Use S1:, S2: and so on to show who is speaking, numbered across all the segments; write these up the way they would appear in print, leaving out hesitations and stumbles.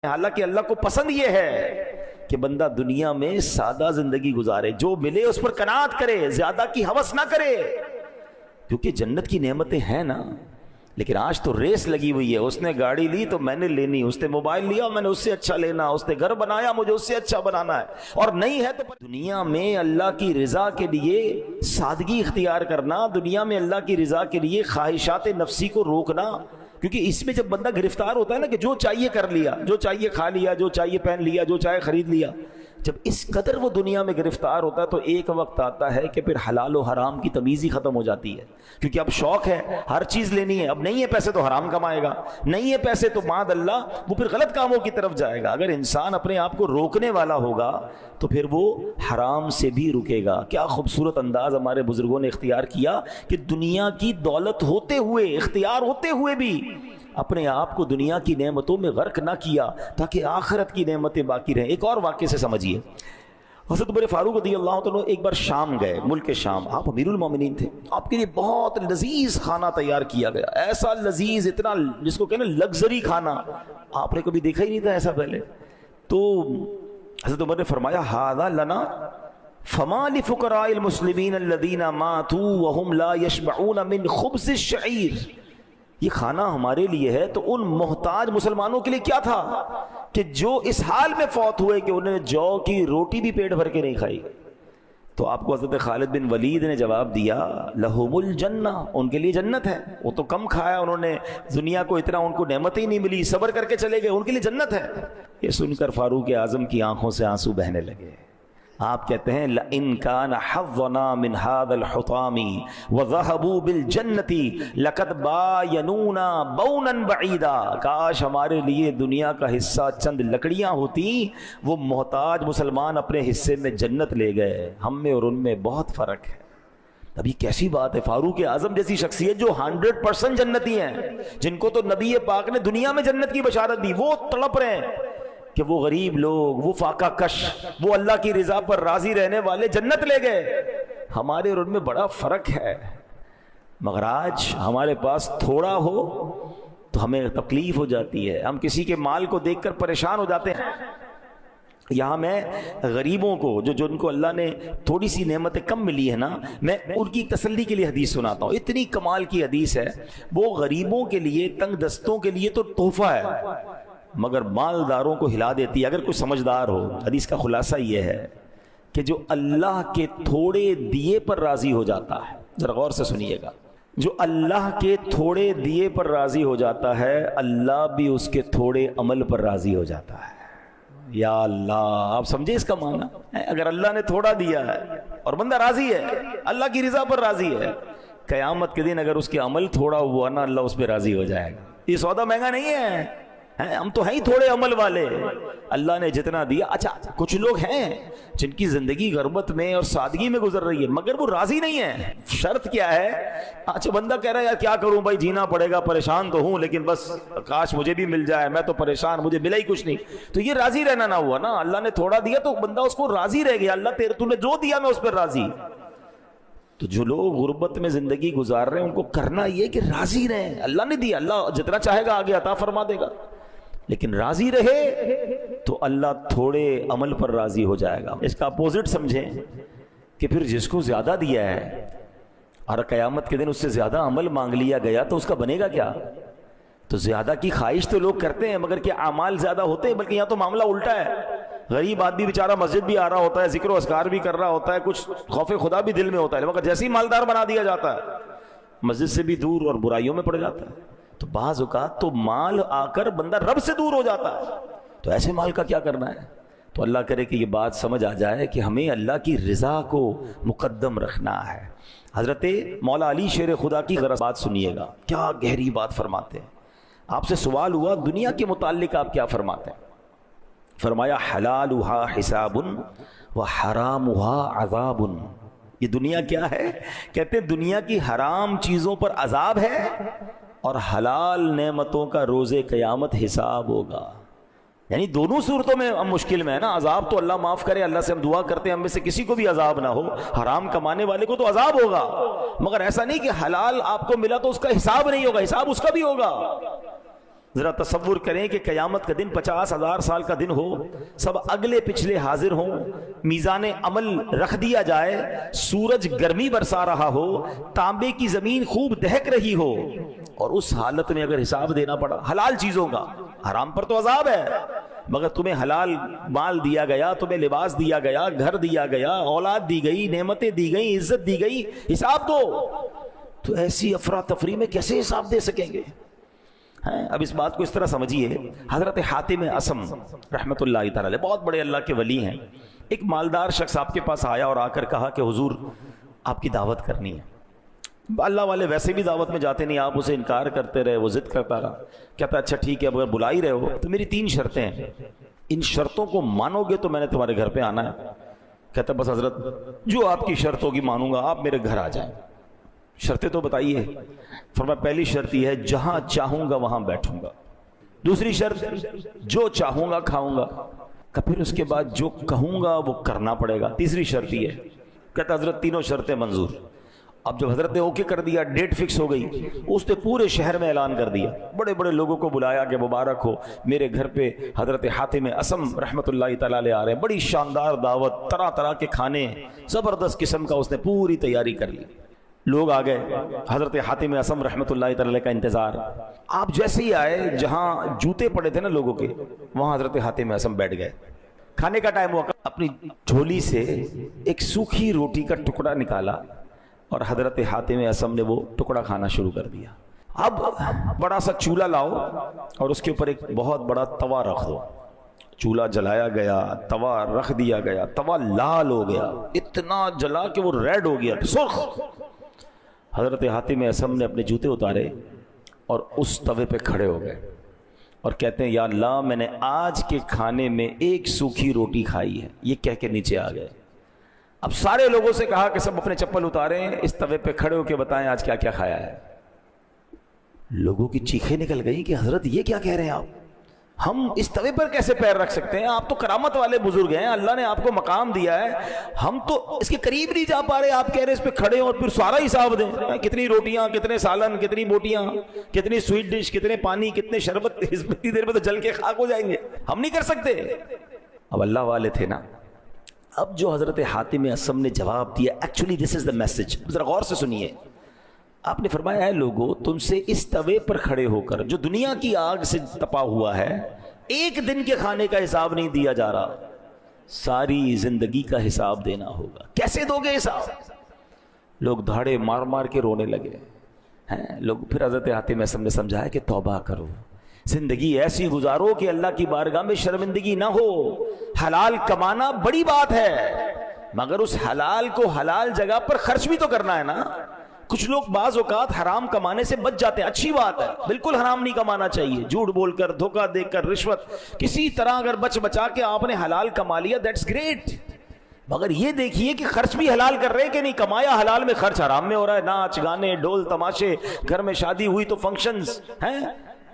S1: حالانکہ اللہ کو پسند یہ ہے کہ بندہ دنیا میں سادہ زندگی گزارے، جو ملے اس پر قناعت کرے، زیادہ کی ہوس نہ کرے، کیونکہ جنت کی نعمتیں ہیں نا۔ لیکن آج تو ریس لگی ہوئی ہے، اس نے گاڑی لی تو میں نے لینی، اس نے موبائل لیا میں نے اس سے اچھا لینا، اس نے گھر بنایا مجھے اس سے اچھا بنانا ہے، اور نہیں ہے تو دنیا میں اللہ کی رضا کے لیے سادگی اختیار کرنا، دنیا میں اللہ کی رضا کے لیے خواہشات نفسی کو روکنا، کیونکہ اس میں جب بندہ گرفتار ہوتا ہے نا کہ جو چاہیے کر لیا، جو چاہیے کھا لیا، جو چاہیے پہن لیا، جو چاہے خرید لیا، جب اس قدر وہ دنیا میں گرفتار ہوتا ہے تو ایک وقت آتا ہے کہ پھر حلال و حرام کی تمیز ہی ختم ہو جاتی ہے، کیونکہ اب شوق ہے ہر چیز لینی ہے، اب نہیں ہے پیسے تو حرام کمائے گا، نہیں ہے پیسے تو معاذ اللہ وہ پھر غلط کاموں کی طرف جائے گا۔ اگر انسان اپنے آپ کو روکنے والا ہوگا تو پھر وہ حرام سے بھی رکے گا۔ کیا خوبصورت انداز ہمارے بزرگوں نے اختیار کیا کہ دنیا کی دولت ہوتے ہوئے، اختیار ہوتے ہوئے بھی اپنے آپ کو دنیا کی نعمتوں میں غرق نہ کیا تاکہ آخرت کی نعمتیں باقی رہیں۔ ایک اور واقعے سے سمجھیے، حضرت عمر فاروق رضی اللہ عنہ ایک بار شام گئے، ملک شام، آپ امیر المومنین تھے، آپ کے لیے بہت لذیذ کھانا تیار کیا گیا، ایسا لذیذ، اتنا جس کو کہنا لگژری کھانا، آپ نے کبھی دیکھا ہی نہیں تھا ایسا پہلے۔ تو حضرت عمر نے فرمایا ھذا لنا فما لفقراء المسلمین الذین ماتوا وهم لا يشبعون من خبز الشعیر، یہ کھانا ہمارے لیے ہے تو ان محتاج مسلمانوں کے لیے کیا تھا کہ جو اس حال میں فوت ہوئے کہ انہیں جو کی روٹی بھی پیٹ بھر کے نہیں کھائی۔ تو آپ کو حضرت خالد بن ولید نے جواب دیا لہم الجنہ، ان کے لیے جنت ہے، وہ تو کم کھایا انہوں نے، دنیا کو اتنا ان کو نعمت ہی نہیں ملی، صبر کر کے چلے گئے، ان کے لیے جنت ہے۔ یہ سن کر فاروق اعظم کی آنکھوں سے آنسو بہنے لگے۔ آپ کہتے ہیں لَإِن كَانَ حَظُّنَا مِنْ هَذَا الْحُطَامِ وَذَهَبُوا بِالْجَنَّةِ لَقَدْ بَايَنُونَا بَوْنًا بَعِيدًا، کاش ہمارے لیے دنیا کا حصہ چند لکڑیاں ہوتی، وہ محتاج مسلمان اپنے حصے میں جنت لے گئے، ہم میں اور ان میں بہت فرق ہے۔ اب یہ کیسی بات ہے، فاروق اعظم جیسی شخصیت جو 100% جنتی ہیں، جن کو تو نبی پاک نے دنیا میں جنت کی بشارت دی، وہ تڑپ رہے ہیں کہ وہ غریب لوگ، وہ فاقہ کش، وہ اللہ کی رضا پر راضی رہنے والے جنت لے گئے، ہمارے اور ان میں بڑا فرق ہے۔ مگر آج ہمارے پاس تھوڑا ہو تو ہمیں تکلیف ہو جاتی ہے، ہم کسی کے مال کو دیکھ کر پریشان ہو جاتے ہیں۔ یہاں میں غریبوں کو جو ان کو اللہ نے تھوڑی سی نعمتیں کم ملی ہے نا، میں ان کی تسلی کے لیے حدیث سناتا ہوں، اتنی کمال کی حدیث ہے، وہ غریبوں کے لیے، تنگ دستوں کے لیے تو تحفہ ہے، مگر مالداروں کو ہلا دیتی ہے۔ اگر کوئی سمجھدار ہو، حدیث کا خلاصہ یہ ہے کہ جو اللہ کے تھوڑے دیے پر راضی ہو جاتا ہے، ذرا غور سے سنیے گا، جو اللہ کے تھوڑے دیے پر راضی ہو جاتا ہے، اللہ بھی اس کے تھوڑے عمل پر راضی ہو جاتا ہے۔ یا اللہ، آپ سمجھے اس کا معنی؟ اگر اللہ نے تھوڑا دیا ہے اور بندہ راضی ہے، اللہ کی رضا پر راضی ہے، قیامت کے دن اگر اس کے عمل تھوڑا ہوا نا، اللہ اس پہ راضی ہو جائے گا۔ یہ سودا مہنگا نہیں ہے، ہم تو ہیں ہی تھوڑے عمل والے، اللہ نے جتنا دیا۔ اچھا، کچھ لوگ ہیں جن کی زندگی غربت میں اور سادگی میں گزر رہی ہے مگر وہ راضی نہیں ہے۔ شرط کیا ہے؟ اچھا، بندہ کہہ رہا ہے یار کیا کروں بھائی، جینا پڑے گا، پریشان تو ہوں لیکن بس کاش مجھے بھی مل جائے، میں تو پریشان، مجھے ملا ہی کچھ نہیں، تو یہ راضی رہنا نہ ہوا نا۔ اللہ نے تھوڑا دیا تو بندہ اس کو راضی رہ گیا، اللہ تو نے جو دیا میں اس پر راضی۔ تو جو لوگ غربت میں زندگی گزار رہے ہیں ان کو کرنا یہ کہ راضی رہیں، اللہ نے دیا، اللہ جتنا چاہے گا آگے عطا فرما دے گا، لیکن راضی رہے تو اللہ تھوڑے عمل پر راضی ہو جائے گا۔ اس کا اپوزٹ سمجھیں کہ پھر جس کو زیادہ دیا ہے اور قیامت کے دن اس سے زیادہ عمل مانگ لیا گیا تو اس کا بنے گا کیا؟ تو زیادہ کی خواہش تو لوگ کرتے ہیں مگر کیا اعمال زیادہ ہوتے ہیں؟ بلکہ یہاں تو معاملہ الٹا ہے، غریب آدمی بیچارہ مسجد بھی آ رہا ہوتا ہے، ذکر و اذکار بھی کر رہا ہوتا ہے، کچھ خوف خدا بھی دل میں ہوتا ہے، مگر جیسے ہی مالدار بنا دیا جاتا ہے مسجد سے بھی دور اور برائیوں میں پڑ جاتا ہے۔ تو بعض اوقات تو مال آ کر بندہ رب سے دور ہو جاتا ہے، تو ایسے مال کا کیا کرنا ہے؟ تو اللہ کرے کہ یہ بات سمجھ آ جائے کہ ہمیں اللہ کی رضا کو مقدم رکھنا ہے۔ حضرت مولا علی شیر خدا کی ذرا بات سنیے گا، کیا گہری بات فرماتے ہیں۔ آپ سے سوال ہوا دنیا کے متعلق آپ کیا فرماتے ہیں؟ فرمایا حلالها حساب وحرامها عذاب۔ یہ دنیا کیا ہے؟ کہتے ہیں دنیا کی حرام چیزوں پر عذاب ہے اور حلال نعمتوں کا روز قیامت حساب ہوگا۔ یعنی دونوں صورتوں میں ہم مشکل میں ہے نا، عذاب تو اللہ معاف کرے، اللہ سے ہم دعا کرتے ہیں ہم میں سے کسی کو بھی عذاب نہ ہو، حرام کمانے والے کو تو عذاب ہوگا، مگر ایسا نہیں کہ حلال آپ کو ملا تو اس کا حساب نہیں ہوگا، حساب اس کا بھی ہوگا۔ ذرا تصور کریں کہ قیامت کا دن 50,000 سال کا دن ہو، سب اگلے پچھلے حاضر ہوں، میزان عمل رکھ دیا جائے، سورج گرمی برسا رہا ہو، تانبے کی زمین خوب دہک رہی ہو، اور اس حالت میں اگر حساب دینا پڑا حلال چیزوں کا، حرام پر تو عذاب ہے، مگر تمہیں حلال مال دیا گیا، تمہیں لباس دیا گیا، گھر دیا گیا، اولاد دی گئی، نعمتیں دی گئی، عزت دی گئی، حساب دو، تو ایسی افراتفری میں کیسے حساب دے سکیں گے؟ اب اس بات کو اس طرح سمجھیے، حضرت حاتم اصم رحمت اللہ تعالی علیہ بہت بڑے اللہ کے ولی ہیں، ایک مالدار شخص آپ کے پاس آیا اور آ کر کہا کہ حضور آپ کی دعوت کرنی ہے۔ اللہ والے ویسے بھی دعوت میں جاتے نہیں، آپ اسے انکار کرتے رہے، وہ ضد کرتا رہا، کہتا اچھا ٹھیک ہے، اگر بلا ہی رہے ہو تو میری 3 شرطیں ہیں، ان شرطوں کو مانو گے تو میں نے تمہارے گھر پہ آنا ہے۔ کہتا بس حضرت جو آپ کی شرط ہوگی مانوں گا، آپ میرے گھر آ جائیں۔ شرطیں تو بتائیے۔ فرمایا پہلی شرط یہ ہے جہاں چاہوں گا وہاں بیٹھوں گا، دوسری شرط جو چاہوں گا کھاؤں گا، پھر اس کے بعد جو کہوں گا وہ کرنا پڑے گا، تیسری شرط یہ ہے۔ کہتا حضرت تینوں شرطیں منظور۔ اب جب حضرت نے اوکے کر دیا، ڈیٹ فکس ہو گئی، اس نے پورے شہر میں اعلان کر دیا، بڑے بڑے لوگوں کو بلایا کہ مبارک ہو، میرے گھر پہ حضرت حاتم اصم رحمت اللہ تعالی علیہ آ رہے ہیں، بڑی شاندار دعوت، طرح طرح کے کھانے، زبردست قسم کا اس نے پوری تیاری کر لی۔ لوگ آ گئے، حضرت حاتم اصم رحمت اللہ تعالی کا انتظار۔ آپ جیسے ہی آئے، جہاں جوتے پڑے تھے نا لوگوں کے، وہاں حضرت حاتم اصم بیٹھ گئے۔ کھانے کا ٹائم ہوا، اپنی جھولی سے ایک سوکھی روٹی کا ٹکڑا نکالا اور حضرت حاتم اصم نے وہ ٹکڑا کھانا شروع کر دیا۔ اب بڑا سا چولہا لاؤ اور اس کے اوپر ایک بہت بڑا توا رکھ دو۔ چولہا جلایا گیا، توا رکھ دیا گیا، توا لال ہو گیا، اتنا جلا کہ وہ ریڈ ہو گیا، سرخ۔ حضرت حاتم اصم نے اپنے جوتے اتارے اور اس توے پہ کھڑے ہو گئے اور کہتے ہیں یا اللہ میں نے آج کے کھانے میں ایک سوکھی روٹی کھائی ہے، یہ کہہ کے نیچے آ گئے۔ اب سارے لوگوں سے کہا کہ سب اپنے چپل اتاریں، اس توے پہ کھڑے ہو کے بتائیں آج کیا کیا کھایا ہے۔ لوگوں کی چیخیں نکل گئی کہ حضرت یہ کیا کہہ رہے ہیں آپ، ہم اس توے پر کیسے پیر رکھ سکتے ہیں، آپ تو کرامت والے بزرگ ہیں، اللہ نے آپ کو مقام دیا ہے، ہم تو اس کے قریب نہیں جا پا رہے، آپ کہہ رہے اس پہ کھڑے اور پھر سارا حساب دیں، کتنی روٹیاں، کتنے سالن، کتنی بوٹیاں، کتنی سویٹ ڈش، کتنے پانی، کتنے شربت، اتنی دیر میں تو جل کے خاک ہو جائیں گے، ہم نہیں کر سکتے۔ اب اللہ والے تھے نا۔ اب جو حضرت حاتم اصم نے جواب دیا، actually this is the message, ذرا غور سے سنیے۔ آپ نے فرمایا ہے لوگوں تم سے اس توے پر کھڑے ہو کر جو دنیا کی آگ سے تپا ہوا ہے، ایک دن کے کھانے کا حساب نہیں دیا جا رہا، ساری زندگی کا حساب دینا ہوگا۔ کیسے دو گے حساب؟ لوگ دھاڑے مار مار کے رونے لگے ہیں۔ لوگ پھر حضرت حاتم اصم نے سمجھایا کہ توبہ کرو، زندگی ایسی گزارو کہ اللہ کی بارگاہ میں شرمندگی نہ ہو۔ حلال کمانا بڑی بات ہے، مگر اس حلال کو حلال جگہ پر خرچ بھی تو کرنا ہے نا۔ کچھ لوگ بعض اوقات حرام کمانے سے بچ جاتے ہیں، اچھی بات ہے، بالکل حرام نہیں کمانا چاہیے، جھوٹ بول کر، دھوکہ دے کر، رشوت، کسی طرح اگر بچ بچا کے آپ نے حلال کما لیا دیٹس گریٹ، مگر یہ دیکھیے کہ خرچ بھی حلال کر رہے ہیں کہ نہیں، کمایا حلال میں خرچ حرام میں ہو رہا ہے، ناچ گانے ڈھول تماشے، گھر میں شادی ہوئی تو فنکشنز ہیں،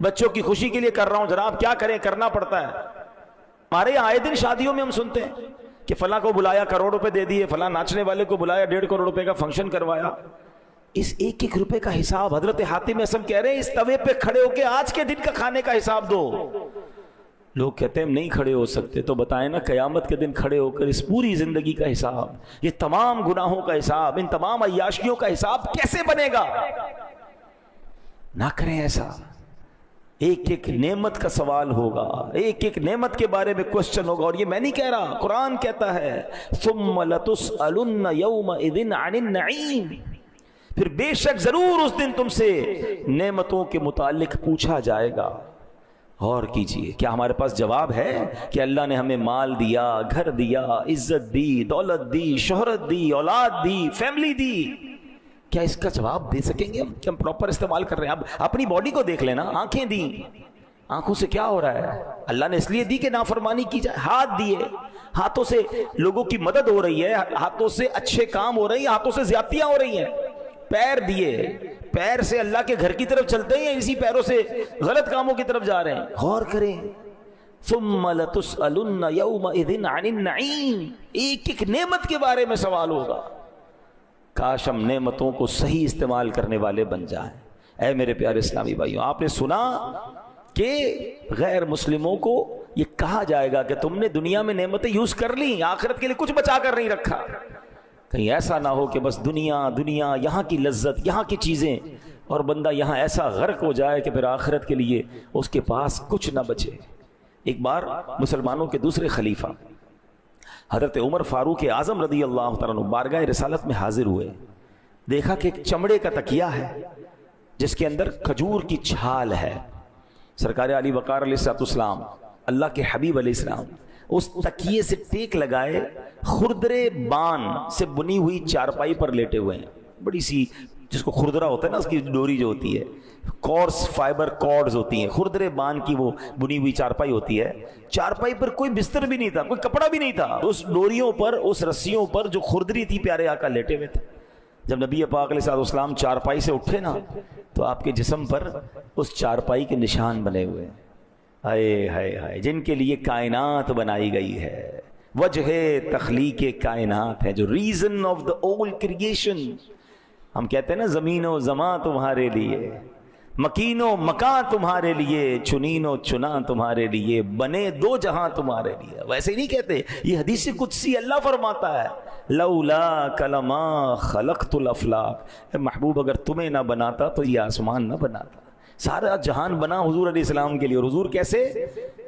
S1: بچوں کی خوشی کے لیے کر رہا ہوں، جناب کیا کریں، کرنا پڑتا ہے۔ ہمارے آئے دن شادیوں میں ہم سنتے ہیں کہ فلاں کو بلایا کروڑ روپے دے دیے، فلاں ناچنے والے کو بلایا 1.5 کروڑ روپے کا فنکشن کروایا۔ اس ایک ایک روپے کا حساب حضرت حاتم اصم کہہ رہے ہیں اس توے پہ کھڑے ہو کے آج کے دن کا کھانے کا حساب دو۔ لوگ کہتے ہیں ہم نہیں کھڑے ہو سکتے، تو بتائیں نا قیامت کے دن کھڑے ہو کر اس پوری زندگی کا حساب، یہ تمام گناہوں کا حساب، ان تمام عیاشیوں کا حساب کیسے بنے گا؟ نہ کریں ایسا۔ ایک ایک نعمت کا سوال ہوگا، ایک ایک نعمت کے بارے میں کوسچن ہوگا، اور یہ میں نہیں کہہ رہا، قرآن کہتا ہے ثم لتسألن یومئذ عن النعیم، پھر بے شک ضرور اس دن تم سے نعمتوں کے متعلق پوچھا جائے گا۔ غور کیجئے، کیا ہمارے پاس جواب ہے کہ اللہ نے ہمیں مال دیا، گھر دیا، عزت دی، دولت دی، شہرت دی، اولاد دی، فیملی دی، کیا اس کا جواب دے سکیں گے ہم کہ ہم پراپر استعمال کر رہے ہیں؟ اب اپنی باڈی کو دیکھ لینا، آنکھیں دی، آنکھوں سے کیا ہو رہا ہے؟ اللہ نے اس لیے دی کہ نافرمانی کی جائے۔ ہاتھ دیے، ہاتھوں سے لوگوں کی مدد ہو رہی ہے، ہاتھوں سے اچھے کام ہو رہے ہیں، ہاتھوں سے زیادتیاں ہو رہی ہیں۔ پیر دیے، پیر سے اللہ کے گھر کی طرف چلتے ہیں، اسی پیروں سے غلط کاموں کی طرف جا رہے ہیں۔ غور کریں، ثم لتسألن یومئذ عن النعیم، ایک ایک نعمت کے بارے میں سوال ہوگا۔ کاش ہم نعمتوں کو صحیح استعمال کرنے والے بن جائیں۔ اے میرے پیارے اسلامی بھائیوں، آپ نے سنا کہ غیر مسلموں کو یہ کہا جائے گا کہ تم نے دنیا میں نعمتیں یوز کر لی، آخرت کے لیے کچھ بچا کر نہیں رکھا. کہیں ایسا نہ ہو کہ بس دنیا دنیا، یہاں کی لذت، یہاں کی چیزیں، اور بندہ یہاں ایسا غرق ہو جائے کہ پھر آخرت کے لیے اس کے پاس کچھ نہ بچے. ایک بار مسلمانوں کے دوسرے خلیفہ حضرت عمر فاروق اعظم رضی اللہ تعالیٰ عنہ بارگاہ رسالت میں حاضر ہوئے. دیکھا کہ ایک چمڑے کا تکیہ ہے جس کے اندر کھجور کی چھال ہے. سرکار علی وقار علیہ السلام، اللہ کے حبیب علیہ السلام، اس تکیے سے ٹیک لگائے خردرے بان سے بنی ہوئی چارپائی پر لیٹے ہوئے ہیں. بڑی سی، جس کو خردرا ہوتا ہے نا، اس کی ڈوری جو ہوتی ہے، کورس فائبر کارڈز ہوتی ہیں، خردرے بان کی وہ بنی ہوئی چارپائی ہوتی ہے. چارپائی پر کوئی بستر بھی نہیں تھا، کوئی کپڑا بھی نہیں تھا. اس ڈوریوں پر، اس رسیوں پر جو خردری تھی، پیارے آقا لیٹے ہوئے تھے. جب نبی پاک علیہ السلام چارپائی سے اٹھے نا، تو آپ کے جسم پر اس چارپائی کے نشان بنے ہوئے. ہائے ہائے ہائے، جن کے لیے کائنات بنائی گئی ہے، وجہ تخلیق کائنات ہے، جو ریزن آف دا اول کریشن. ہم کہتے ہیں نا، زمین و زمان تمہارے لیے، مکین و مکان تمہارے لیے، چنین و چنا تمہارے لیے، بنے دو جہاں تمہارے لیے. ویسے ہی نہیں کہتے، یہ حدیث قدسی اللہ فرماتا ہے، لولا کلما خلقت الافلاق. محبوب اگر تمہیں نہ بناتا تو یہ آسمان نہ بناتا. سارا جہان بنا حضور علیہ السلام کے لیے. اور حضور کیسے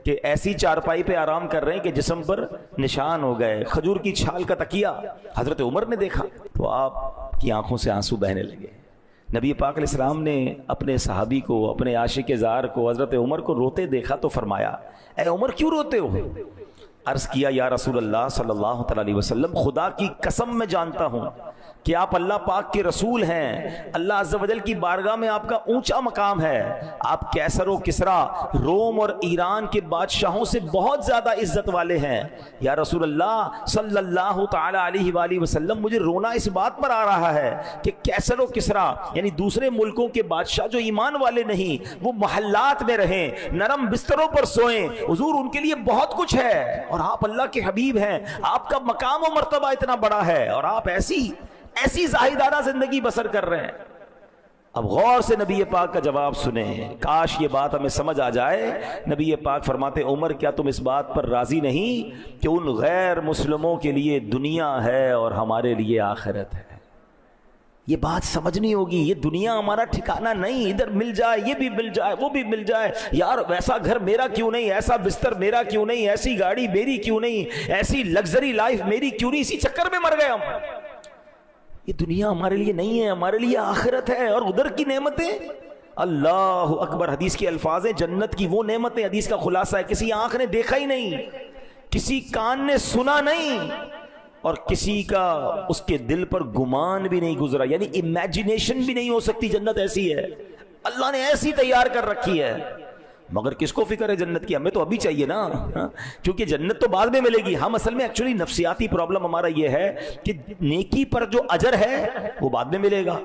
S1: کہ ایسی چارپائی پہ آرام کر رہے ہیں کہ جسم پر نشان ہو گئے، کھجور کی چھال کا تکیہ. حضرت عمر نے دیکھا تو آپ کی آنکھوں سے آنسو بہنے لگے. نبی پاک علیہ السلام نے اپنے صحابی کو، اپنے عاشق زار کو، حضرت عمر کو روتے دیکھا تو فرمایا، اے عمر کیوں روتے ہو؟ عرض کیا، یا رسول اللہ صلی اللہ علیہ وسلم، خدا کی قسم میں جانتا ہوں کہ آپ اللہ پاک کے رسول ہیں. اللہ عز و جل کی بارگاہ میں آپ کا اونچا مقام ہے. آپ کیسر و کسرا، روم اور ایران کے بادشاہوں سے بہت زیادہ عزت والے ہیں. یا رسول اللہ صلی اللہ تعالی علیہ وآلہ وسلم، مجھے رونا اس بات پر آ رہا ہے کہ کیسر و کسرا یعنی دوسرے ملکوں کے بادشاہ جو ایمان والے نہیں، وہ محلات میں رہیں، نرم بستروں پر سوئیں. حضور ان کے لیے بہت کچھ ہے، اور آپ اللہ کے حبیب ہیں، آپ کا مقام و مرتبہ اتنا بڑا ہے، اور آپ ایسی زاہدانہ زندگی بسر کر رہے ہیں. اب غور سے نبی پاک کا جواب سنیں، کاش یہ بات ہمیں سمجھ آ جائے. نبی پاک فرماتے، عمر کیا تم اس بات پر راضی نہیں کہ ان غیر مسلموں کے لیے دنیا ہے اور ہمارے لیے آخرت ہے؟ یہ بات سمجھنی ہوگی. یہ دنیا ہمارا ٹھکانہ نہیں، ادھر مل جائے، یہ بھی مل جائے، وہ بھی مل جائے. یار ویسا گھر میرا کیوں نہیں، ایسا بستر میرا کیوں نہیں، ایسی گاڑی میری کیوں نہیں، ایسی لگژری لائف میری کیوں نہیں. اسی چکر میں مر گئے ہم. یہ دنیا ہمارے لیے نہیں ہے، ہمارے لیے آخرت ہے. اور ادھر کی نعمتیں، اللہ اکبر. حدیث کے الفاظ ہیں، جنت کی وہ نعمتیں، حدیث کا خلاصہ ہے، کسی آنکھ نے دیکھا ہی نہیں، کسی کان نے سنا نہیں، اور کسی کا اس کے دل پر گمان بھی نہیں گزرا. یعنی امیجنیشن بھی نہیں ہو سکتی. جنت ایسی ہے، اللہ نے ایسی تیار کر رکھی ہے. مگر کس کو فکر ہے جنت کی؟ ہمیں تو ابھی چاہیے نا، کیونکہ جنت تو بعد میں ملے گی. ہم اصل میں ایکچولی نفسیاتی پرابلم ہمارا یہ ہے کہ نیکی پر جو اجر ہے وہ بعد میں ملے گا،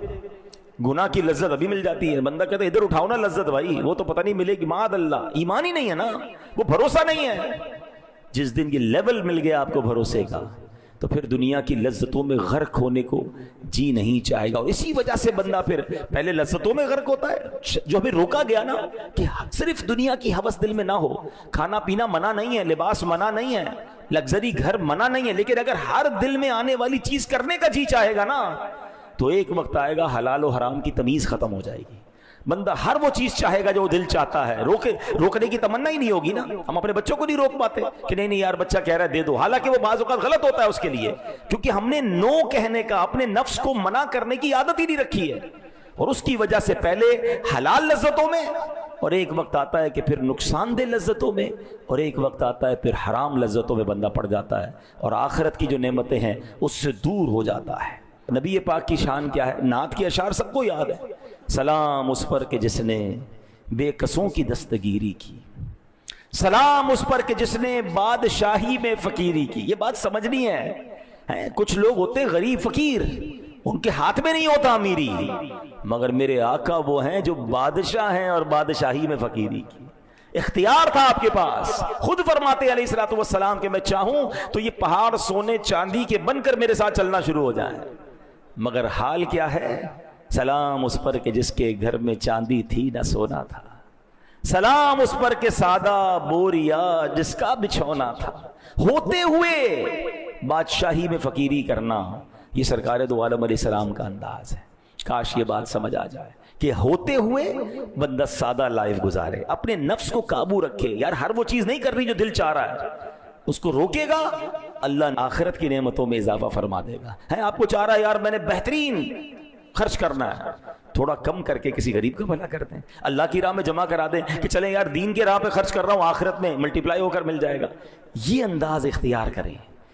S1: گناہ کی لذت ابھی مل جاتی ہے. بندہ کہتا ہے ادھر اٹھاؤ نا لذت، بھائی وہ تو پتہ نہیں ملے گی. معاذ اللہ، ایمان ہی نہیں ہے نا، وہ بھروسہ نہیں ہے. جس دن یہ لیول مل گیا آپ کو بھروسے کا، تو پھر دنیا کی لذتوں میں غرق ہونے کو جی نہیں چاہے گا. اور اسی وجہ سے بندہ پھر پہلے لذتوں میں غرق ہوتا ہے. جو ہمیں روکا گیا نا کہ صرف دنیا کی ہوس دل میں نہ ہو. کھانا پینا منع نہیں ہے، لباس منع نہیں ہے، لگژری گھر منع نہیں ہے، لیکن اگر ہر دل میں آنے والی چیز کرنے کا جی چاہے گا نا، تو ایک وقت آئے گا حلال و حرام کی تمیز ختم ہو جائے گی. بندہ ہر وہ چیز چاہے گا جو دل چاہتا ہے. روکنے کی تمنا ہی نہیں ہوگی نا. ہم اپنے بچوں کو نہیں روک پاتے کہ نہیں یار بچہ کہہ رہا ہے دے دو، حالانکہ وہ بعض اوقات غلط ہوتا ہے اس کے لیے، کیونکہ ہم نے نو کہنے کا، اپنے نفس کو منع کرنے کی عادت ہی نہیں رکھی ہے. اور اس کی وجہ سے پہلے حلال لذتوں میں، اور ایک وقت آتا ہے کہ پھر نقصان دہ لذتوں میں، اور ایک وقت آتا ہے پھر حرام لذتوں میں بندہ پڑ جاتا ہے، اور آخرت کی جو نعمتیں ہیں اس سے دور ہو جاتا ہے. نبی پاک کی شان کیا ہے؟ نعت کے اشعار سب کو یاد ہے. سلام اس پر کہ جس نے بے کسوں کی دستگیری کی، سلام اس پر کہ جس نے بادشاہی میں فقیری کی. یہ بات سمجھنی ہے. کچھ لوگ ہوتے غریب فقیر، ان کے ہاتھ میں نہیں ہوتا امیری، مگر میرے آقا وہ ہیں جو بادشاہ ہیں اور بادشاہی میں فقیری کی. اختیار تھا آپ کے پاس. خود فرماتے علیہ الصلوۃ والسلام کہ میں چاہوں تو یہ پہاڑ سونے چاندی کے بن کر میرے ساتھ چلنا شروع ہو جائیں. مگر حال کیا ہے؟ سلام اس پر کہ جس کے گھر میں چاندی تھی نہ سونا تھا. سلام اس پر کہ سادہ بوریا جس کا بچھونا تھا، ہوتے ہوئے بادشاہی میں فقیری کرنا، یہ سرکار دو عالم علیہ السلام کا انداز ہے۔ کاش یہ بات سمجھ آ جائے کہ ہوتے ہوئے بندہ سادہ لائف گزارے، اپنے نفس کو قابو رکھے۔ یار ہر وہ چیز نہیں کر رہی جو دل چاہ رہا ہے، اس کو روکے گا، اللہ آخرت کی نعمتوں میں اضافہ فرما دے گا۔ ہے آپ کو چاہ رہا ہے یار میں نے بہترین خرچ کرنا ہے، تھوڑا کم کر کے کسی غریب کا بھلا کر دیں، اللہ کی راہ میں جمع کرا دیں کہ چلیں یار دین کے راہ پہ خرچ کر رہا ہوں، آخرت میں ملٹیپلائی ہو کر مل جائے گا۔ یہ انداز اختیار کریں،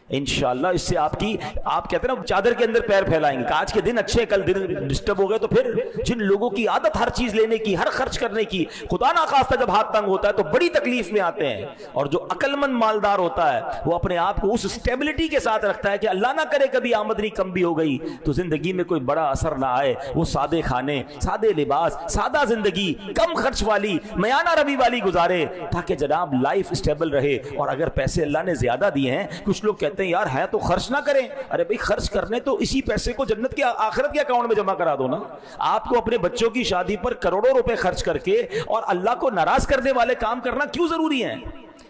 S1: انشاءاللہ اس سے آپ کہتے ہیں نا چادر کے اندر پیر پھیلائیں گے۔ آج کے دن اچھے، کل دن ڈسٹرب ہو گئے تو پھر جن لوگوں کی عادت ہر چیز لینے کی، ہر خرچ کرنے کی، خدا ناخواستہ جب ہاتھ تنگ ہوتا ہے تو بڑی تکلیف میں آتے ہیں۔ اور جو عقل مند مالدار ہوتا ہے وہ اپنے آپ کو اس اسٹیبلٹی کے ساتھ رکھتا ہے کہ اللہ نہ کرے کبھی آمدنی کم بھی ہو گئی تو زندگی میں کوئی بڑا اثر نہ آئے، وہ سادے کھانے، سادے لباس، سادہ زندگی، کم خرچ والی، میانہ روی والی گزارے تاکہ جناب لائف اسٹیبل رہے۔ اور اگر پیسے اللہ نے زیادہ دیے ہیں، کچھ لوگ کہتے ہیں یار ہے تو خرچ نہ کریں، ارے بھائی خرچ کرنے تو اسی پیسے کو جنت کے آخرت کے اکاؤنٹ میں جمع کرا دو نا۔ آپ کو اپنے بچوں کی شادی پر کروڑوں روپے خرچ کر کے اور اللہ کو ناراض کرنے والے کام کرنا کیوں ضروری ہیں؟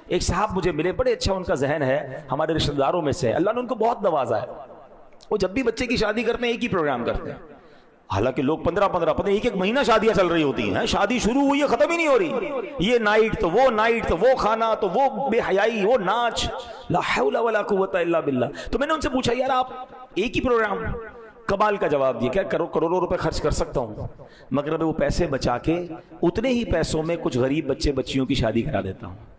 S1: ایک صاحب مجھے ملے، بڑے اچھا ان کا ذہن ہے، ہمارے رشتہ داروں میں سے، اللہ نے ان کو بہت نوازا ہے۔ وہ جب بھی بچے کی شادی کرتے ہیں ایک ہی پروگرام کرتے ہیں، حالانکہ لوگ 15 ایک مہینہ شادیاں چل رہی ہوتی ہیں، شادی شروع ہوئی ہے ختم ہی نہیں ہو رہی، یہ نائٹ تو وہ نائٹ تو وہ کھانا تو وہ بے حیائی، وہ ناچ، لا حول ولا قوت الا باللہ۔ تو میں نے ان سے پوچھا یار آپ ایک ہی پروگرام، کمال کا جواب دیا، کیا کروڑوں روپے خرچ کر سکتا ہوں مگر میں وہ پیسے بچا کے اتنے ہی پیسوں میں کچھ غریب بچے بچیوں کی شادی کرا دیتا ہوں۔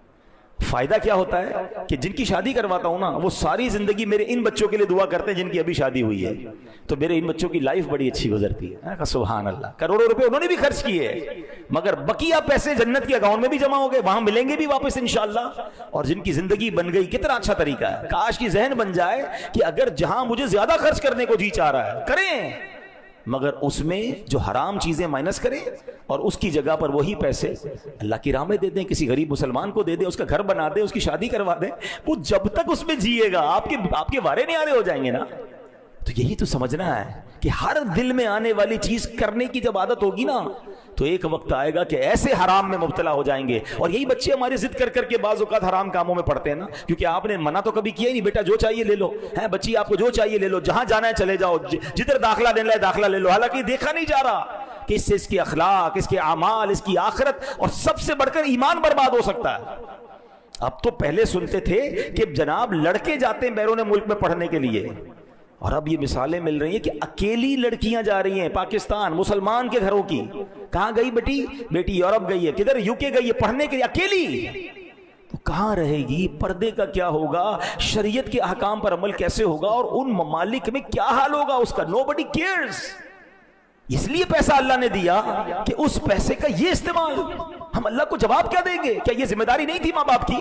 S1: فائدہ کیا ہوتا ہے کہ جن کی شادی کرواتا ہوں نا وہ ساری زندگی میرے ان بچوں کے لیے دعا کرتے ہیں جن کی ابھی شادی ہوئی ہے، تو میرے ان بچوں کی لائف بڑی اچھی گزرتی ہے۔ سبحان اللہ، کروڑوں روپے انہوں نے بھی خرچ کیے مگر بقیہ پیسے جنت کے اکاؤنٹ میں بھی جمع ہو گئے، وہاں ملیں گے بھی واپس انشاءاللہ۔ اور جن کی زندگی بن گئی، کتنا اچھا طریقہ ہے۔ کاش کی ذہن بن جائے کہ اگر جہاں مجھے زیادہ خرچ کرنے کو جی چاہ رہا ہے کریں، مگر اس میں جو حرام چیزیں مائنس کریں اور اس کی جگہ پر وہی پیسے اللہ کی راہ میں دے دیں، کسی غریب مسلمان کو دے دیں، اس کا گھر بنا دیں، اس کی شادی کروا دیں۔ وہ جب تک اس میں جیے گا آپ کے وارے نہیں آنے ہو جائیں گے نا۔ تو یہی تو سمجھنا ہے کہ ہر دل میں آنے والی چیز کرنے کی جب عادت ہوگی نا تو ایک وقت آئے گا کہ ایسے حرام میں مبتلا ہو جائیں گے۔ اور یہی بچے ہماری ضد کر کے بعض اوقات حرام کاموں میں پڑتے ہیں نا، کیونکہ آپ نے منع تو کبھی کیا ہی نہیں، بیٹا جو چاہیے لے لو، ہے بچی آپ کو جو چاہیے لے لو، جہاں جانا ہے چلے جاؤ، جدھر داخلہ دینا ہے داخلہ لے لو، حالانکہ دیکھا نہیں جا رہا کہ اس سے اس کے اخلاق، اس کے اعمال، اس کی آخرت اور سب سے بڑھ کر ایمان برباد ہو سکتا ہے۔ اب تو پہلے سنتے تھے کہ جناب لڑکے جاتے ہیں بیرون ملک میں پڑھنے کے لیے، اور اب یہ مثالیں مل رہی ہیں کہ اکیلی لڑکیاں جا رہی ہیں پاکستان، مسلمان کے گھروں کی۔ کہاں گئی بیٹی یورپ گئی ہے، کدھر یو کے گئی ہے پڑھنے کے لیے، اکیلی۔ تو کہاں رہے گی، پردے کا کیا ہوگا، شریعت کے احکام پر عمل کیسے ہوگا، اور ان ممالک میں کیا حال ہوگا اس کا، nobody cares۔ اس لیے پیسہ اللہ نے دیا کہ اس پیسے کا یہ استعمال، ہم اللہ کو جواب کیا دیں گے؟ کیا یہ ذمہ داری نہیں تھی ماں باپ کی؟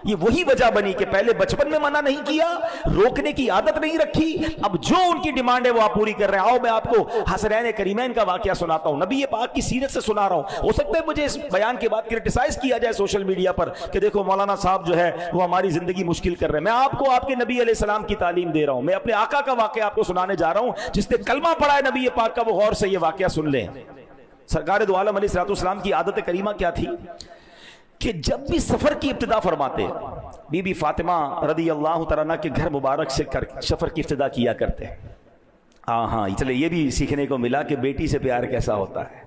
S1: یہ وہی وجہ بنی کہ پہلے بچپن میں منع نہیں کیا، روکنے کی عادت نہیں رکھی، اب جو ان کی ڈیمانڈ ہے وہ آپ پوری کر رہے ہیں۔ آؤ میں آپ کو حسنین کریمین کا واقعہ سناتا ہوں، نبی پاک کی سیرت سے سنا رہا ہوں۔ ہو سکتا ہے مجھے اس بیان کے بعد کرٹیسائز کیا جائے سوشل میڈیا پر کہ دیکھو مولانا صاحب جو ہے وہ ہماری زندگی مشکل کر رہے ہیں۔ میں آپ کو آپ کے نبی علیہ السلام کی تعلیم دے رہا ہوں، میں اپنے آقا کا واقعہ آپ کو سنانے جا رہا ہوں۔ جس نے کلمہ پڑھا ہے نبی پاک کا وہ غور سے یہ واقعہ سن لیں۔ سرکار دو عالم علیہ السلام کی عادت کریمہ کیا تھی کہ جب بھی سفر کی ابتدا فرماتے، بی بی فاطمہ رضی اللہ تعالیٰ عنہ کے گھر مبارک سے سفر کی ابتدا کیا کرتے۔ ہاں چلے یہ بھی سیکھنے کو ملا کہ بیٹی سے پیار کیسا ہوتا ہے۔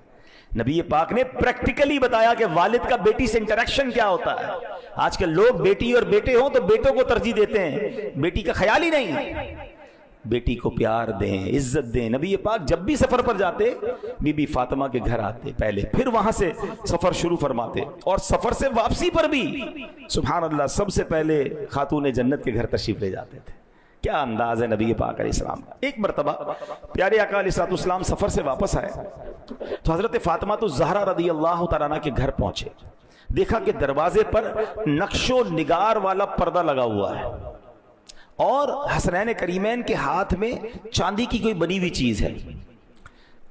S1: نبی پاک نے پریکٹیکلی بتایا کہ والد کا بیٹی سے انٹریکشن کیا ہوتا ہے۔ آج کل لوگ بیٹی اور بیٹے ہوں تو بیٹوں کو ترجیح دیتے ہیں، بیٹی کا خیال ہی نہیں۔ بیٹی کو پیار دیں، عزت دیں۔ نبی پاک جب بھی سفر پر جاتے بی بی فاطمہ کے گھر آتے پہلے، پھر وہاں سے سفر شروع فرماتے، اور سفر سے واپسی پر بھی سبحان اللہ سب سے پہلے خاتون جنت کے گھر تشریف لے جاتے تھے۔ کیا انداز ہے نبی پاک علیہ السلام کا۔ ایک مرتبہ پیارے آقا علیہ السلام سفر سے واپس آئے تو حضرت فاطمہ تو زہرا رضی اللہ تعالیٰ عنہ کے گھر پہنچے، دیکھا کہ دروازے پر نقش و نگار والا پردہ لگا ہوا ہے اور حسنین کریمین کے ہاتھ میں چاندی کی کوئی بنی ہوئی چیز ہے۔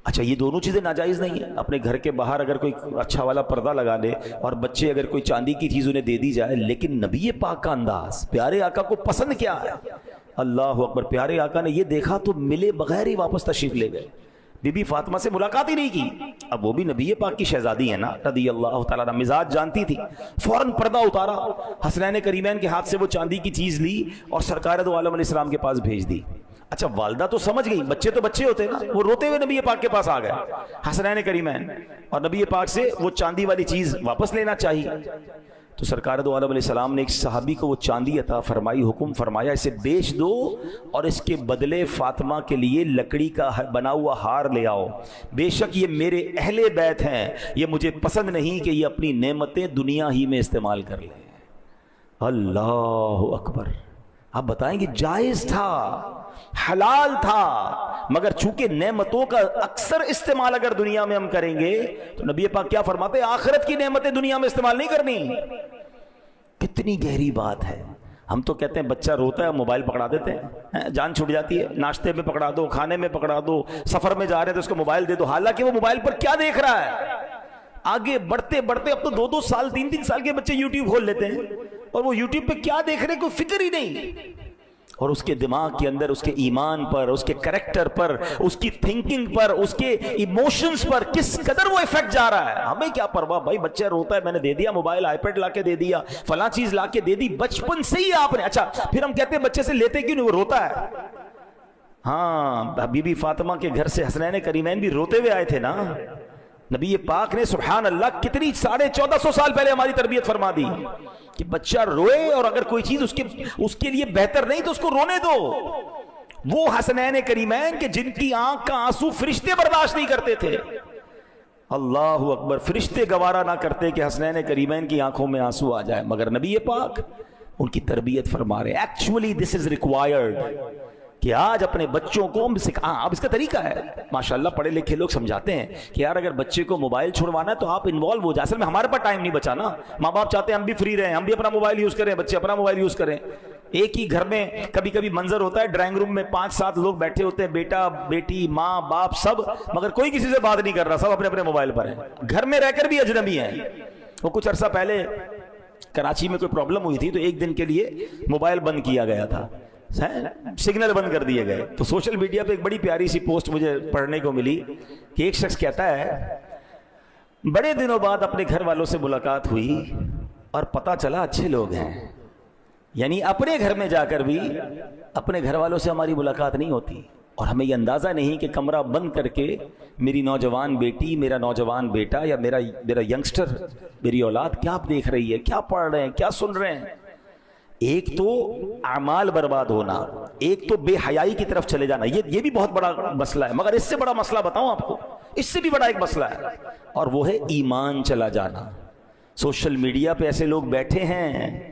S1: اچھا یہ دونوں چیزیں ناجائز نہیں ہیں، اپنے گھر کے باہر اگر کوئی اچھا والا پردہ لگا لے اور بچے اگر کوئی چاندی کی چیز انہیں دے دی جائے، لیکن نبی پاک کا انداز، پیارے آقا کو پسند کیا ہے؟ اللہ اکبر، پیارے آقا نے یہ دیکھا تو ملے بغیر ہی واپس تشریف لے گئے۔ بی بی فاطمہ سے ملاقات ہی نہیں کی. اب وہ بھی نبی پاک کی شہزادی ہے نا رضی اللہ تعالیٰ عنہ, مزاج جانتی تھی, فوراً پردہ اتارا, حسنین کریمین کے ہاتھ سے وہ چاندی کی چیز لی اور سرکار دو عالم علیہ السلام کے پاس بھیج دی. اچھا والدہ تو سمجھ گئی, بچے تو بچے ہوتے ہیں نا, وہ روتے ہوئے نبی پاک کے پاس آ گئے حسنین کریمین, اور نبی پاک سے وہ چاندی والی چیز واپس لینا چاہیے. تو سرکار دو عالم علیہ السلام نے ایک صحابی کو وہ چاندی عطا فرمائی, حکم فرمایا اسے بیچ دو اور اس کے بدلے فاطمہ کے لیے لکڑی کا بنا ہوا ہار لے آؤ, بے شک یہ میرے اہل بیت ہیں, یہ مجھے پسند نہیں کہ یہ اپنی نعمتیں دنیا ہی میں استعمال کر لیں. اللہ اکبر. آپ بتائیں گے جائز تھا, حلال تھا, مگر چونکہ نعمتوں کا اکثر استعمال اگر دنیا میں ہم کریں گے تو نبی پاک کیا فرماتے ہیں, آخرت کی نعمتیں دنیا میں استعمال نہیں کرنی. کتنی گہری بات ہے. ہم تو کہتے ہیں بچہ روتا ہے موبائل پکڑا دیتے ہیں, جان چھوٹ جاتی ہے, ناشتے میں پکڑا دو, کھانے میں پکڑا دو, سفر میں جا رہے ہیں تو اس کو موبائل دے دو, حالانکہ وہ موبائل پر کیا دیکھ رہا ہے. آگے بڑھتے بڑھتے اب تو 2 سال 3 سال کے بچے یوٹیوب کھول لیتے ہیں اور وہ یوٹیوب پہ کیا دیکھ رہے ہیں کوئی فکر ہی نہیں, اور اس کے دماغ کے اندر اس کے ایمان پر, اس کے کریکٹر پر, اس کی تھنکنگ پر, اس کے ایموشنز پر کس قدر وہ ایفیکٹ جا رہا ہے. ہمیں کیا پرواہ بھائی, بچہ روتا ہے میں نے دے دیا موبائل, آئی پیڈ لا کے دے دیا, فلاں چیز لا کے دے دی, بچپن سے ہی آپ نے. اچھا پھر ہم کہتے ہیں بچے سے لیتے کیوں نہیں, وہ روتا ہے. ہاں بی بی فاطمہ کے گھر سے حسنین کریمین بھی روتے ہوئے آئے تھے نا. نبی پاک نے سبحان اللہ کتنی 1450 سال پہلے ہماری تربیت فرما دی کہ بچہ روئے اور اگر کوئی چیز اس کے لیے بہتر نہیں تو اس کو رونے دو. وہ حسنین کریمین کہ جن کی آنکھ کا آنسو فرشتے برداشت نہیں کرتے تھے. اللہ اکبر. فرشتے گوارا نہ کرتے کہ حسنین کریمین کی آنکھوں میں آنسو آ جائے, مگر نبی پاک ان کی تربیت فرما رہے. ایکچولی دس از ریکوائرڈ کہ آج اپنے بچوں کو اب اس کا طریقہ ہے ماشاءاللہ, پڑھے لکھے لوگ سمجھاتے ہیں کہ یار اگر بچے کو موبائل چھوڑوانا ہے تو آپ انوالو ہو جائیں. اصل میں ہمارے پاس ٹائم نہیں بچا نا, ماں باپ چاہتے ہیں ہم بھی فری رہیں, ہم بھی اپنا موبائل یوز کریں, بچے اپنا موبائل یوز کریں. ایک ہی گھر میں کبھی کبھی منظر ہوتا ہے ڈرائنگ روم میں 5-7 لوگ بیٹھے ہوتے ہیں, بیٹا بیٹی ماں باپ سب, مگر کوئی کسی سے بات نہیں کر رہا, سب اپنے اپنے موبائل پر ہیں, گھر میں رہ کر بھی اجنبی ہیں. وہ کچھ عرصہ پہلے کراچی میں کوئی پرابلم ہوئی تھی تو ایک دن کے لیے موبائل بند کیا گیا تھا, سگنل بند کر دیے گئے. تو سوشل میڈیا پہ ایک بڑی پیاری سی پوسٹ مجھے پڑھنے کو ملی کہ ایک شخص کہتا ہے بڑے دنوں بعد اپنے گھر والوں سے ملاقات ہوئی اور پتہ چلا اچھے لوگ ہیں. یعنی اپنے گھر میں جا کر بھی اپنے گھر والوں سے ہماری ملاقات نہیں ہوتی, اور ہمیں یہ اندازہ نہیں کہ کمرہ بند کر کے میری نوجوان بیٹی, میرا نوجوان بیٹا یا میرا ینگسٹر, میری اولاد کیا دیکھ رہی ہے, کیا پڑھ رہے ہیں, کیا سن رہے ہیں. ایک تو اعمال برباد ہونا, ایک تو بے حیائی کی طرف چلے جانا, یہ بھی بہت بڑا مسئلہ ہے. مگر اس سے بڑا مسئلہ بتاؤں آپ کو, اس سے بھی بڑا ایک مسئلہ ہے, اور وہ ہے ایمان چلا جانا. سوشل میڈیا پہ ایسے لوگ بیٹھے ہیں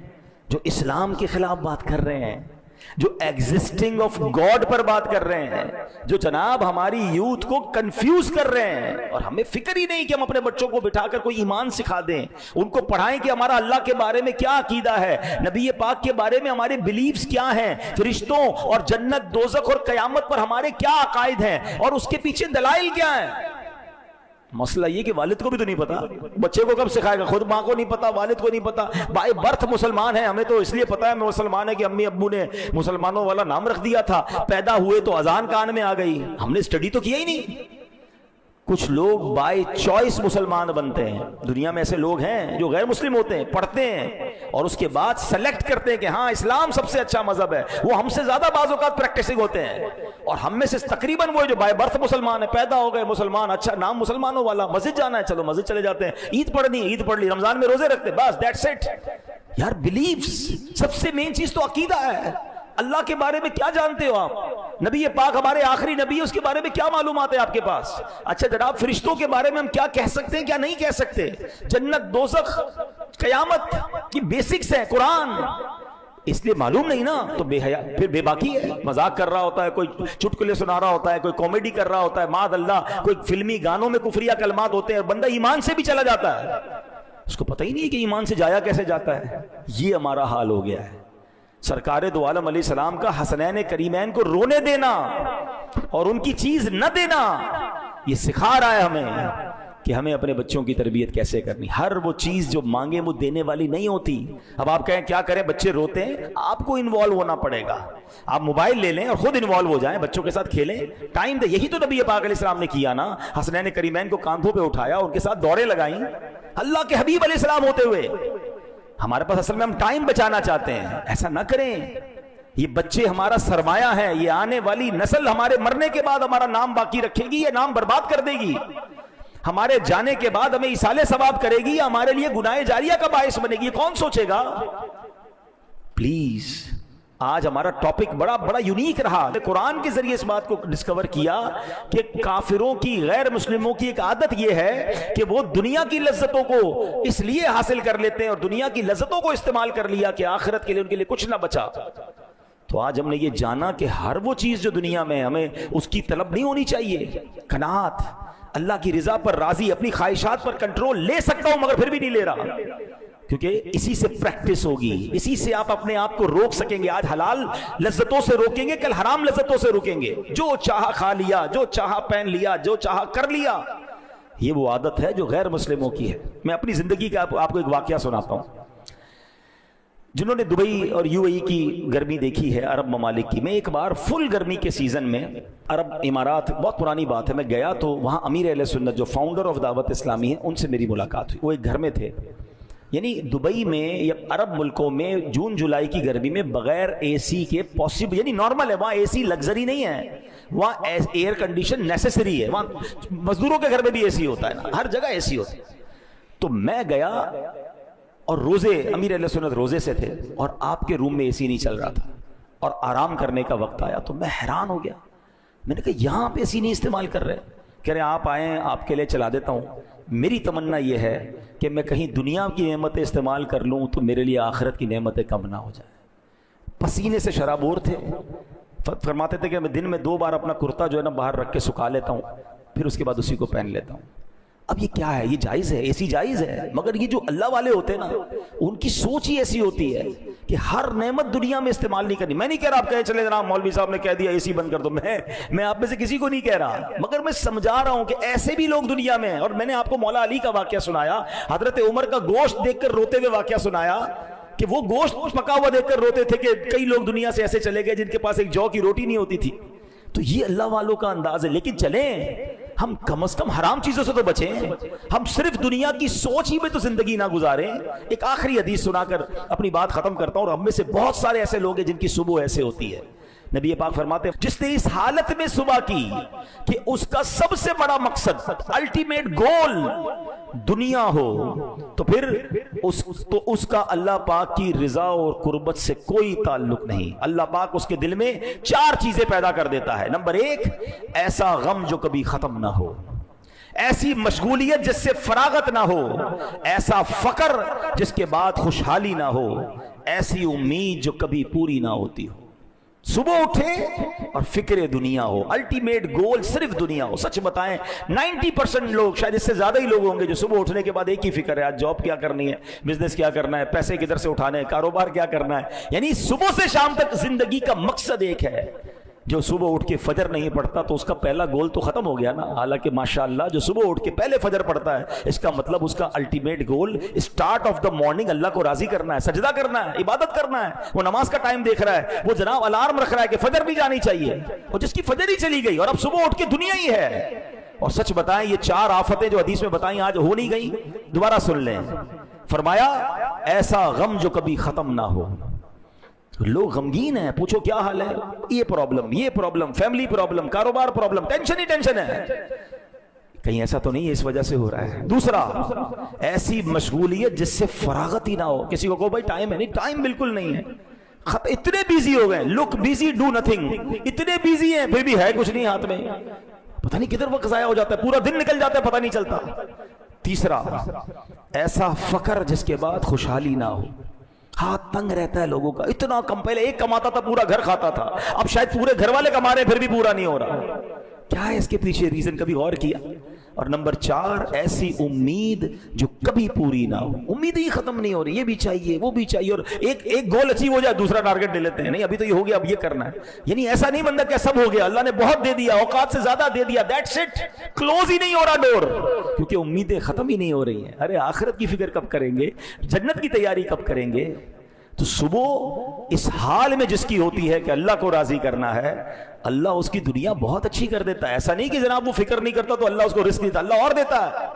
S1: جو اسلام کے خلاف بات کر رہے ہیں, جو ایگزسٹنگ آف گاڈ پر بات کر رہے ہیں, جو جناب ہماری یوتھ کو کنفیوز کر رہے ہیں, اور ہمیں فکر ہی نہیں کہ ہم اپنے بچوں کو بٹھا کر کوئی ایمان سکھا دیں, ان کو پڑھائیں کہ ہمارا اللہ کے بارے میں کیا عقیدہ ہے, نبی پاک کے بارے میں ہمارے بلیفز کیا ہیں, فرشتوں اور جنت دوزخ اور قیامت پر ہمارے کیا عقائد ہیں, اور اس کے پیچھے دلائل کیا ہیں. مسئلہ یہ کہ والد کو بھی تو نہیں پتا, بچے کو کب سکھائے گا, خود ماں کو نہیں پتا, والد کو نہیں پتا. بائی برتھ مسلمان ہے, ہمیں تو اس لیے پتا ہے میں مسلمان ہے کہ امی ابو نے مسلمانوں والا نام رکھ دیا تھا, پیدا ہوئے تو اذان کان میں آ گئی, ہم نے اسٹڈی تو کیا ہی نہیں. کچھ لوگ بائی چوائس مسلمان بنتے ہیں. دنیا میں ایسے لوگ ہیں جو غیر مسلم ہوتے ہیں, پڑھتے ہیں اور اس کے بعد سلیکٹ کرتے ہیں کہ ہاں اسلام سب سے اچھا مذہب ہے, وہ ہم سے زیادہ بعض اوقات پریکٹسنگ ہوتے ہیں, اور ہم میں سے تقریباً وہ جو بائی برتھ مسلمان ہے, پیدا ہو گئے مسلمان, اچھا نام مسلمانوں والا, مسجد جانا ہے چلو مسجد چلے جاتے ہیں, عید پڑھنی ہے عید پڑھ لی, رمضان میں روزے رکھتے, بس دیٹس اٹ. یار بلیفز, سب سے مین چیز تو عقیدہ ہے. اللہ کے بارے میں کیا جانتے ہو آپ, نبی پاک ہمارے آخری نبی ہے, اس کے بارے میں کیا معلومات ہے آپ کے پاس. اچھا جناب فرشتوں کے بارے میں ہم کیا کہہ سکتے ہیں, کیا نہیں کہہ سکتے, جنت دوزخ قیامت کی بیسکس ہیں قرآن, اس لیے معلوم نہیں نا تو بے حیا, پھر بے باکی ہے, مذاق کر رہا ہوتا ہے, کوئی چٹکلے سنا رہا ہوتا ہے, کوئی کامیڈی کر رہا ہوتا ہے, معاذ اللہ کوئی فلمی گانوں میں کفریہ کلمات ہوتے ہیں, بندہ ایمان سے بھی چلا جاتا ہے, اس کو پتہ ہی نہیں کہ ایمان سے جایا کیسے جاتا ہے. یہ ہمارا حال ہو گیا ہے. سرکار دو عالم علیہ السلام کا حسنین کریمین کو رونے دینا اور ان کی چیز نہ دینا, یہ سکھا رہا ہے ہمیں کہ ہمیں اپنے بچوں کی تربیت کیسے کرنی. ہر وہ چیز جو مانگے وہ دینے والی نہیں ہوتی. اب آپ کہیں کیا کریں, بچے روتے ہیں, آپ کو انوالو ہونا پڑے گا. آپ موبائل لے لیں اور خود انوالو ہو جائیں, بچوں کے ساتھ کھیلیں, ٹائم دیں. یہی تو نبی پاک علیہ السلام نے کیا نا. حسنین کریمین کو کاندھوں پہ اٹھایا, ان کے ساتھ دوڑیں لگائیں, اللہ کے حبیب علیہ السلام ہوتے ہوئے. ہمارے پاس اصل میں ہم ٹائم بچانا چاہتے ہیں, ایسا نہ کریں. یہ بچے ہمارا سرمایہ ہے, یہ آنے والی نسل ہمارے مرنے کے بعد ہمارا نام باقی رکھے گی, یہ نام برباد کر دے گی. ہمارے جانے کے بعد ہمیں ایصال ثواب کرے گی, ہمارے لیے گناہ جاریہ کا باعث بنے گی. یہ کون سوچے گا؟ پلیز, آج ہمارا ٹاپک بڑا یونیک رہا. قرآن کے ذریعے اس بات کو ڈسکور کیا کہ کافروں کی, غیر مسلموں کی ایک عادت یہ ہے کہ وہ دنیا کی لذتوں کو اس لیے حاصل کر لیتے ہیں اور دنیا کی لذتوں کو استعمال کر لیا کہ آخرت کے لیے ان کے لیے کچھ نہ بچا. تو آج ہم نے یہ جانا کہ ہر وہ چیز جو دنیا میں ہمیں اس کی طلب نہیں ہونی چاہیے. قناعت, اللہ کی رضا پر راضی, اپنی خواہشات پر کنٹرول لے سکتا ہوں مگر پھر بھی نہیں لے رہا, کیونکہ اسی سے پریکٹس ہوگی, اسی سے آپ اپنے آپ کو روک سکیں گے. آج حلال لذتوں سے روکیں گے, کل حرام لذتوں سے روکیں گے. جو چاہا کھا لیا, جو چاہا پہن لیا, جو چاہا کر لیا. یہ وہ عادت ہے جو غیر مسلموں کی ہے. میں اپنی زندگی کا آپ کو ایک واقعہ سناتا ہوں. جنہوں نے دبئی اور یو اے ای کی گرمی دیکھی ہے, عرب ممالک کی, میں ایک بار فل گرمی کے سیزن میں عرب امارات, بہت پرانی بات ہے, میں گیا تو وہاں امیر اہل سنت جو فاؤنڈر آف دعوت اسلامی ہے ان سے میری ملاقات ہوئی. وہ ایک گھر میں تھے. یعنی دبئی میں یا عرب ملکوں میں جون جولائی کی گرمی میں بغیر اے سی کے پاسبل, یعنی نارمل ہے, وہاں اے سی لگژری نہیں ہے, وہاں ایئر کنڈیشن نیسیسری ہے. وہاں مزدوروں کے گھر میں بھی اے سی ہوتا ہے نا, ہر جگہ اے سی ہوتا ہے. تو میں گیا اور روزے, امیر اہل سنت روزے سے تھے اور آپ کے روم میں اے سی نہیں چل رہا تھا اور آرام کرنے کا وقت آیا تو میں حیران ہو گیا. میں نے کہا یہاں پہ اے سی نہیں استعمال کر رہے. کہہ رہے آپ آئیں, آپ کے لیے چلا دیتا ہوں. میری تمنا یہ ہے کہ میں کہیں دنیا کی نعمتیں استعمال کر لوں تو میرے لیے آخرت کی نعمتیں کم نہ ہو جائیں. پسینے سے شرابور تھے. فرماتے تھے کہ میں دن میں 2 بار اپنا کرتا جو ہے نا باہر رکھ کے سکھا لیتا ہوں, پھر اس کے بعد اسی کو پہن لیتا ہوں. اب یہ کیا ہے, یہ جائز ہے, اے سی جائز ہے, مگر یہ جو اللہ والے ہوتے ہیں نا ان کی سوچ ہی ایسی ہوتی ہے کہ ہر نعمت دنیا میں استعمال نہیں کرنی. میں نہیں کہہ رہا آپ کہیں چلے جناب مولوی صاحب نے کہہ دیا اے سی بند کر دو, میں آپ میں سے کسی کو نہیں کہہ رہا, مگر میں سمجھا رہا ہوں کہ ایسے بھی لوگ دنیا میں ہیں. اور میں نے آپ کو مولا علی کا واقعہ سنایا, حضرت عمر کا گوشت دیکھ کر روتے ہوئے واقعہ سنایا کہ وہ گوشت پکا ہوا دیکھ کر روتے تھے کہ کئی لوگ دنیا سے ایسے چلے گئے جن کے پاس ایک جو کی روٹی نہیں ہوتی تھی. تو یہ اللہ والوں کا انداز ہے. لیکن چلیں ہم کم از کم حرام چیزوں سے تو بچیں, ہم صرف دنیا کی سوچ ہی میں تو زندگی نہ گزاریں. ایک آخری حدیث سنا کر اپنی بات ختم کرتا ہوں. اور ہم میں سے بہت سارے ایسے لوگ ہیں جن کی صبح ایسے ہوتی ہے. نبی پاک فرماتے ہیں جس نے اس حالت میں صبح کی کہ اس کا سب سے بڑا مقصد, الٹیمیٹ گول دنیا ہو, تو پھر اس کا اللہ پاک کی رضا اور قربت سے کوئی تعلق نہیں. اللہ پاک اس کے دل میں 4 چیزیں پیدا کر دیتا ہے. نمبر 1, ایسا غم جو کبھی ختم نہ ہو, ایسی مشغولیت جس سے فراغت نہ ہو, ایسا فقر جس کے بعد خوشحالی نہ ہو, ایسی امید جو کبھی پوری نہ ہوتی ہو. صبح اٹھے اور فکر دنیا ہو, الٹیمیٹ گول صرف دنیا ہو. سچ بتائیں 90% لوگ, شاید اس سے زیادہ ہی لوگ ہوں گے جو صبح اٹھنے کے بعد ایک ہی فکر ہے, آج جاب کیا کرنی ہے, بزنس کیا کرنا ہے, پیسے کدھر سے اٹھانے ہیں, کاروبار کیا کرنا ہے. یعنی صبح سے شام تک زندگی کا مقصد ایک ہے. جو صبح اٹھ کے فجر نہیں پڑھتا تو اس کا پہلا گول تو ختم ہو گیا نا. حالانکہ ماشاءاللہ جو صبح اٹھ کے پہلے فجر پڑھتا ہے اس کا مطلب اس کا ultimate goal start of the morning اللہ کو راضی کرنا ہے, سجدہ کرنا ہے, عبادت کرنا ہے. وہ نماز کا ٹائم دیکھ رہا ہے, وہ جناب الارم رکھ رہا ہے کہ فجر بھی جانی چاہیے, اور جس کی فجر ہی چلی گئی اور اب صبح اٹھ کے دنیا ہی ہے. اور سچ بتائیں یہ 4 آفتیں جو حدیث میں بتائیں آج ہو نہیں گئی. دوبارہ سن لیں, فرمایا ایسا غم جو کبھی ختم نہ ہو. لوگ غمگین ہیں, پوچھو کیا حال ہے, یہ پرابلم, فیملی پرابلم, کاروبار پرابلم, ٹینشن ہی ٹینشن ہے. کہیں ایسا تو نہیں ہے اس وجہ سے ہو رہا ہے. دوسرا, ایسی مشغولیت جس سے فراغت ہی نہ ہو. کسی کو کہو بھائی ٹائم ہے, نہیں ٹائم بالکل نہیں ہے. اتنے بیزی ہو گئے, لک بیزی ڈو نتھنگ, اتنے بیزی ہیں پھر بھی ہے کچھ نہیں ہاتھ میں. پتہ نہیں کدھر وقت ضائع ہو جاتا ہے, پورا دن نکل جاتا ہے پتہ نہیں چلتا. تیسرا, ایسا فقر جس کے بعد خوشحالی نہ ہو. ہاتھ تنگ رہتا ہے لوگوں کا, اتنا کم, پہلے ایک کماتا تھا پورا گھر کھاتا تھا, اب شاید پورے گھر والے کما رہے ہیں پھر بھی پورا نہیں ہو رہا. کیا ہے اس کے پیچھے ریزن, کبھی غور کیا؟ اور نمبر 4 ایسی امید جو کبھی پوری نہ ہو. امید ہی ختم نہیں ہو رہی, یہ بھی چاہیے وہ بھی چاہیے, اور ایک گول اچیو ہو جائے دوسرا ٹارگٹ لے لیتے ہیں, نہیں ابھی تو یہ ہو گیا اب یہ کرنا ہے. یعنی ایسا نہیں بندہ کہ سب ہو گیا, اللہ نے بہت دے دیا, اوقات سے زیادہ دے دیا, دیٹس اٹ, کلوز ہی نہیں ہو رہا ڈور, کیونکہ امیدیں ختم ہی نہیں ہو رہی ہیں. ارے آخرت کی فکر کب کریں گے, جنت کی تیاری کب کریں گے؟ تو صبح اس حال میں جس کی ہوتی ہے کہ اللہ کو راضی کرنا ہے, اللہ اس کی دنیا بہت اچھی کر دیتا ہے. ایسا نہیں کہ جناب وہ فکر نہیں کرتا تو اللہ اس کو رزق دیتا, اللہ اور دیتا ہے.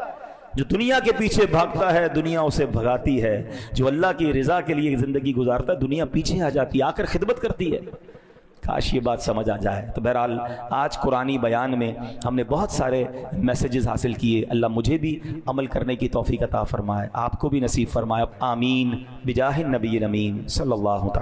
S1: جو دنیا کے پیچھے بھاگتا ہے دنیا اسے بھگاتی ہے, جو اللہ کی رضا کے لیے زندگی گزارتا ہے دنیا پیچھے آ جاتی ہے, آ کر خدمت کرتی ہے. کاش یہ بات سمجھ آ جائے. تو بہرحال آج قرآنی بیان میں ہم نے بہت سارے میسیجز حاصل کیے. اللہ مجھے بھی عمل کرنے کی توفیق عطا فرمائے, آپ کو بھی نصیب فرمائے. آمین بجاہ النبی الامین صلی اللہ تعالی.